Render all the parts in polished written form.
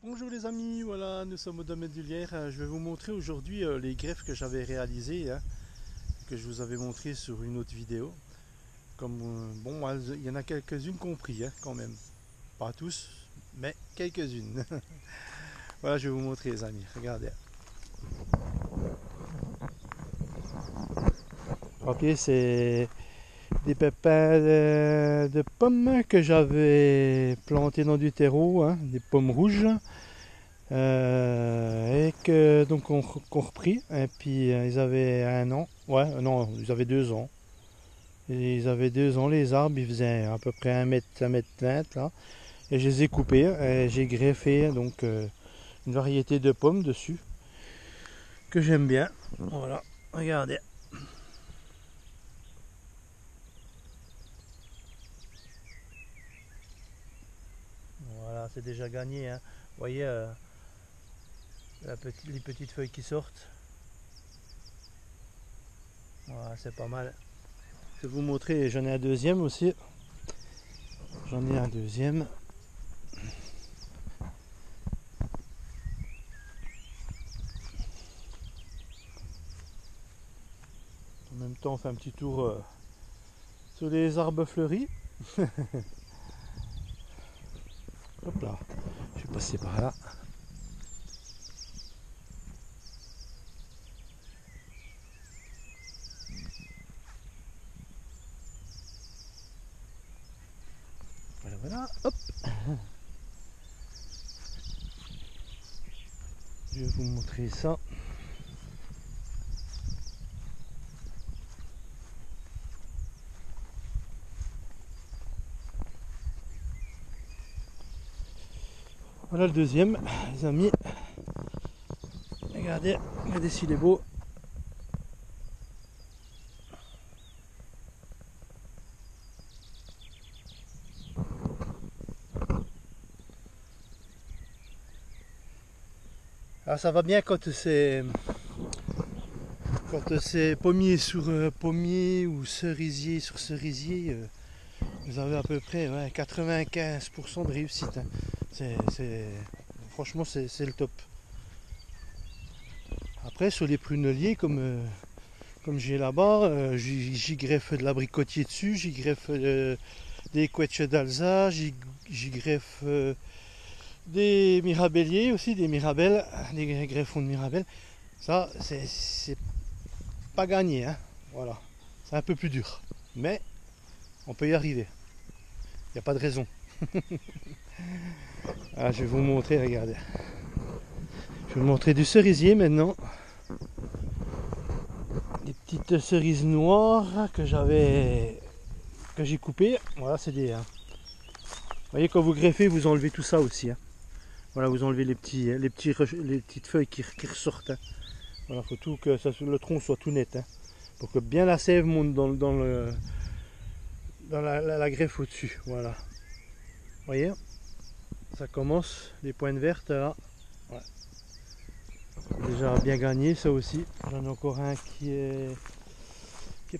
Bonjour les amis, voilà, nous sommes au domaine du Lierre. Je vais vous montrer aujourd'hui les greffes que j'avais réalisées, que je vous avais montré sur une autre vidéo. Comme bon, il y en a quelques-unes compris quand même. Pas tous, mais quelques-unes. Voilà, je vais vous montrer les amis, regardez. Ok, c'est des pépins de pommes que j'avais plantés dans du terreau, des pommes rouges. Et que donc qu'on repris et puis ils avaient 1 an, ouais non ils avaient 2 ans, et ils avaient 2 ans les arbres, ils faisaient à peu près 1 mètre 20 là, et je les ai coupés et j'ai greffé donc une variété de pommes dessus que j'aime bien. Voilà, regardez. Voilà, c'est déjà gagné, hein. Vous voyez les petites feuilles qui sortent. Voilà, c'est pas mal. Je vais vous montrer, j'en ai un deuxième aussi. J'en ai un deuxième. En même temps, on fait un petit tour sur les arbres fleuris. Hop là, je vais passer par là. Voilà, voilà, hop. Je vais vous montrer ça. Voilà le deuxième, les amis. Regardez, regardez s'il est beau. Alors ça va bien quand c'est pommier sur pommier ou cerisier sur cerisier. Vous avez à peu près 95% de réussite, hein. Franchement, c'est le top. Après, sur les pruneliers, comme j'ai là-bas, j'y greffe de l'abricotier dessus, j'y greffe des quetches d'Alsace, j'y greffe des mirabelliers aussi, des mirabelles, des greffons de mirabelles. Ça, c'est pas gagné, hein. Voilà. C'est un peu plus dur. Mais on peut y arriver. Il n'y a pas de raison. Ah, je vais vous montrer, regardez. Je vais vous montrer du cerisier maintenant. Des petites cerises noires que j'ai coupées. Voilà, c'est des. Vous voyez, quand vous greffez, vous enlevez tout ça aussi, hein. Voilà, vous enlevez les petites feuilles qui ressortent, hein. Voilà, faut tout que le tronc soit tout net, hein, pour que bien la sève monte dans la greffe au-dessus. Voilà. Vous voyez, ça commence, les pointes vertes là. Ouais. Déjà bien gagné ça aussi. J'en ai encore un qui est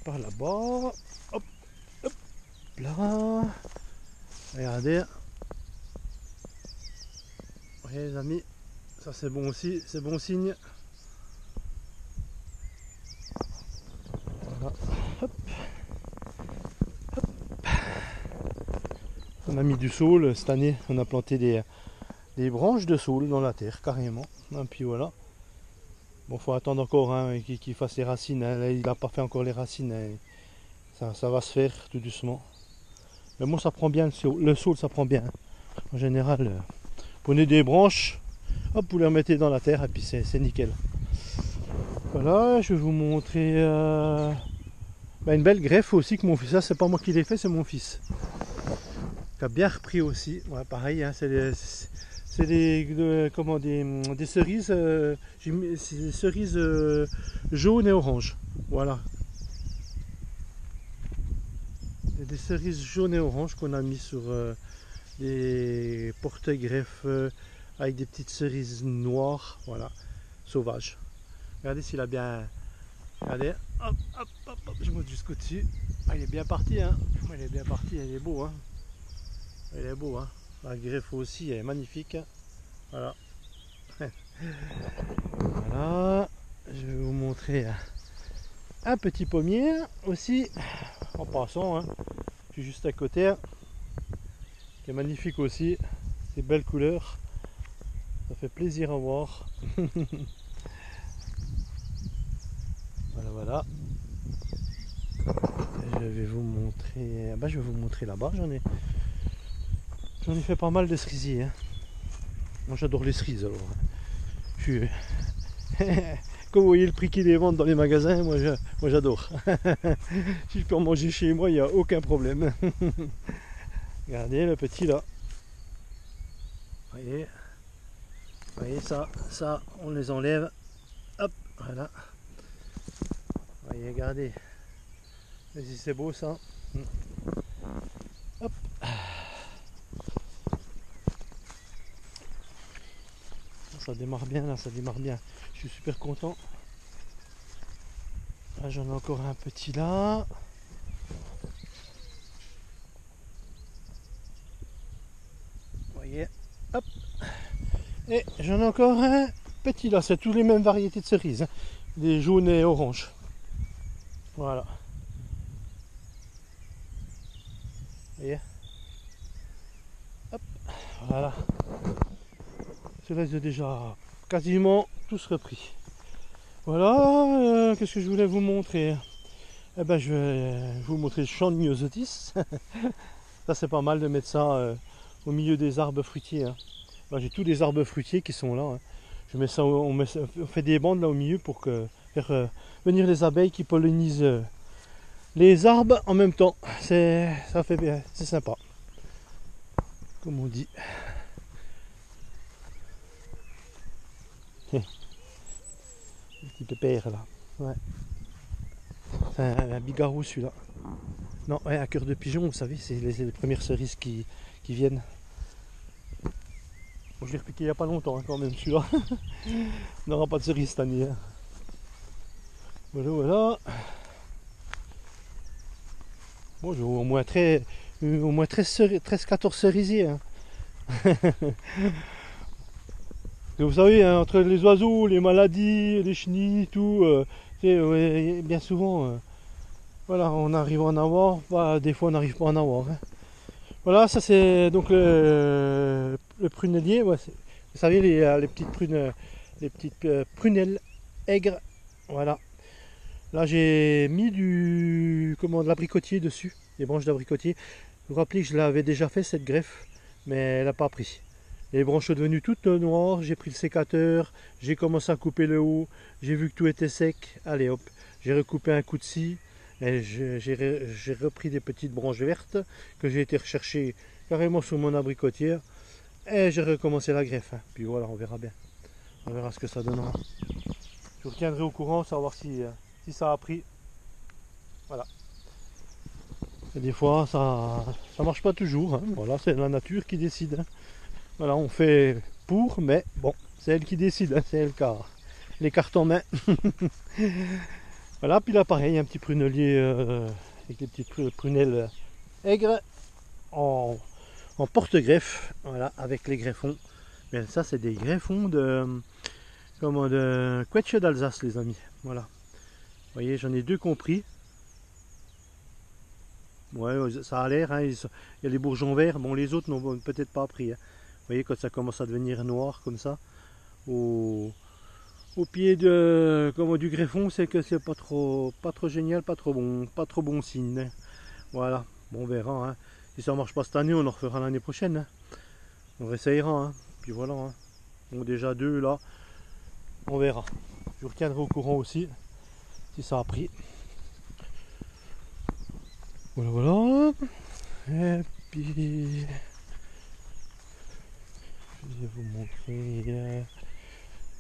par là-bas. Hop, hop, là. Regardez. Vous voyez les amis, ça c'est bon aussi, c'est bon signe. Voilà. Hop. On a mis du saule cette année, on a planté des branches de saule dans la terre carrément. Et puis voilà. Bon, faut attendre encore, hein, qu'il fasse les racines, hein. Là, il n'a pas fait encore les racines, hein. Ça va se faire tout doucement. Mais bon, ça prend bien le saule, ça prend bien, hein. En général, prenez des branches, hop, vous les remettez dans la terre et puis c'est nickel. Voilà, je vais vous montrer une belle greffe aussi que mon fils. Ça, c'est pas moi qui l'ai fait, c'est mon fils. Qui a bien repris aussi. Ouais, pareil, hein, c'est des cerises, c'est des cerises jaunes et oranges. Voilà. Des cerises jaunes et oranges qu'on a mis sur des porte-greffes avec des petites cerises noires, voilà, sauvages. Regardez s'il a bien. Regardez, hop, hop, hop, hop, je monte jusqu'au dessus. Ah, il est bien parti, hein. Il est bien parti, il est beau, hein. Il est beau, hein. La greffe aussi, elle est magnifique. Voilà. Voilà. Je vais vous montrer un petit pommier aussi. En passant, hein. Je suis juste à côté. Qui est magnifique aussi. Ces belles couleurs. Ça fait plaisir à voir. Voilà, voilà. Je vais vous montrer. Bah, je vais vous montrer là-bas. J'en ai fait pas mal de cerisiers. Hein. Moi, j'adore les cerises alors. Je suis. Comme vous voyez le prix qu'ils les vendent dans les magasins, moi j'adore. Si je peux en manger chez moi, il n'y a aucun problème. Regardez le petit là. Vous voyez ça, on les enlève. Hop, voilà. Vous voyez, regardez. Mais si c'est beau ça. Hop. Ça démarre bien là, ça démarre bien. Je suis super content. Là j'en ai encore un petit là. Vous voyez. Hop. Et j'en ai encore un petit là. C'est toutes les mêmes variétés de cerises. Hein. Des jaunes et oranges. Voilà. Vous voyez. Hop. Voilà. Ceux-là ils ont déjà quasiment tous repris. Voilà, qu'est-ce que je voulais vous montrer? Eh ben, je vais vous montrer le champ de myosotis. Ça, c'est pas mal de mettre ça au milieu des arbres fruitiers. Hein. Ben, j'ai tous les arbres fruitiers qui sont là. Hein. Je mets ça, on fait des bandes là au milieu pour faire venir les abeilles qui pollinisent les arbres en même temps. Ça fait bien, c'est sympa. Comme on dit. Le petit pépère là. Ouais. C'est un bigarou celui-là. Non, ouais, un cœur de pigeon, vous savez, c'est les premières cerises qui viennent. Bon, je l'ai repiqué il n'y a pas longtemps hein, quand même celui-là. On n'aura pas de cerises cette année. Hein. Voilà, voilà. Bon, j'ai au moins 13-14 cerisiers. Hein. Vous savez, hein, entre les oiseaux, les maladies, les chenilles, tout, ouais, bien souvent, voilà, on arrive à en avoir, bah, des fois on n'arrive pas à en avoir. Hein. Voilà, ça c'est donc le prunellier. Ouais, vous savez, les petites prunes, les petites prunelles aigres. Voilà. Là j'ai mis de l'abricotier dessus, des branches d'abricotier. Vous vous rappelez que je l'avais déjà fait cette greffe, mais elle n'a pas pris. Les branches sont devenues toutes noires, j'ai pris le sécateur, j'ai commencé à couper le haut, j'ai vu que tout était sec, allez hop, j'ai recoupé un coup de scie, et j'ai repris des petites branches vertes que j'ai été rechercher carrément sur mon abricotière, et j'ai recommencé la greffe. Hein. Puis voilà, on verra bien, on verra ce que ça donnera. Je vous retiendrai au courant, savoir si ça a pris. Voilà. Et des fois, ça marche pas toujours, hein. Voilà, c'est la nature qui décide. Hein. Voilà, on fait pour, mais bon, c'est elle qui décide, hein, c'est elle qui a les cartes en main. Voilà, puis là pareil, un petit prunelier avec les petites prunelles aigres en porte-greffe, voilà, avec les greffons. Mais ça, c'est des greffons de Quetche d'Alsace, les amis. Voilà. Vous voyez, j'en ai deux compris. Ouais, ça a l'air, hein, il y a les bourgeons verts, bon, les autres n'ont peut-être pas pris. Hein. Vous voyez, quand ça commence à devenir noir comme ça, au pied du greffon, c'est que c'est pas trop génial, pas trop bon signe. Hein. Voilà, bon, on verra. Hein. Si ça marche pas cette année, on en refera l'année prochaine. Hein. On réessayera. Hein. Puis voilà. Hein. Bon, déjà deux là, on verra. Je vous retiendrai au courant aussi si ça a pris. Voilà, voilà. Et puis. Je vais vous montrer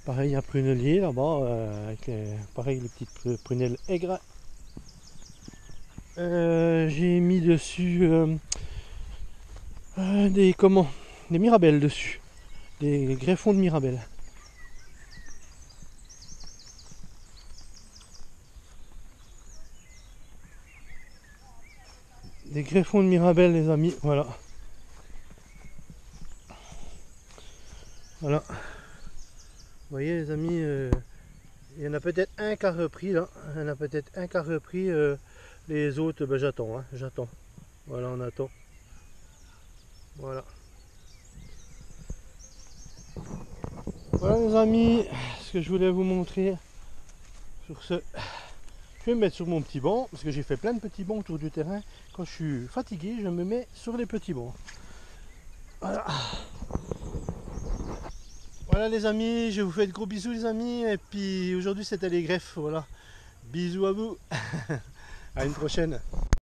pareil un prunelier là-bas avec pareil les petites prunelles aigres. J'ai mis dessus des mirabelles dessus, des greffons de mirabelles. Des greffons de mirabelles les amis, voilà. Voilà. Vous voyez les amis, il y en a peut-être un qui a repris là. Il y en a peut-être un qui a repris. Les autres, ben, j'attends. Hein, j'attends. Voilà, on attend. Voilà. Voilà les amis, ce que je voulais vous montrer. Sur ce, je vais me mettre sur mon petit banc, parce que j'ai fait plein de petits bancs autour du terrain. Quand je suis fatigué, je me mets sur les petits bancs. Voilà. Voilà les amis, je vous fais de gros bisous les amis. Et puis aujourd'hui c'était les greffes, voilà. Bisous à vous. À une prochaine.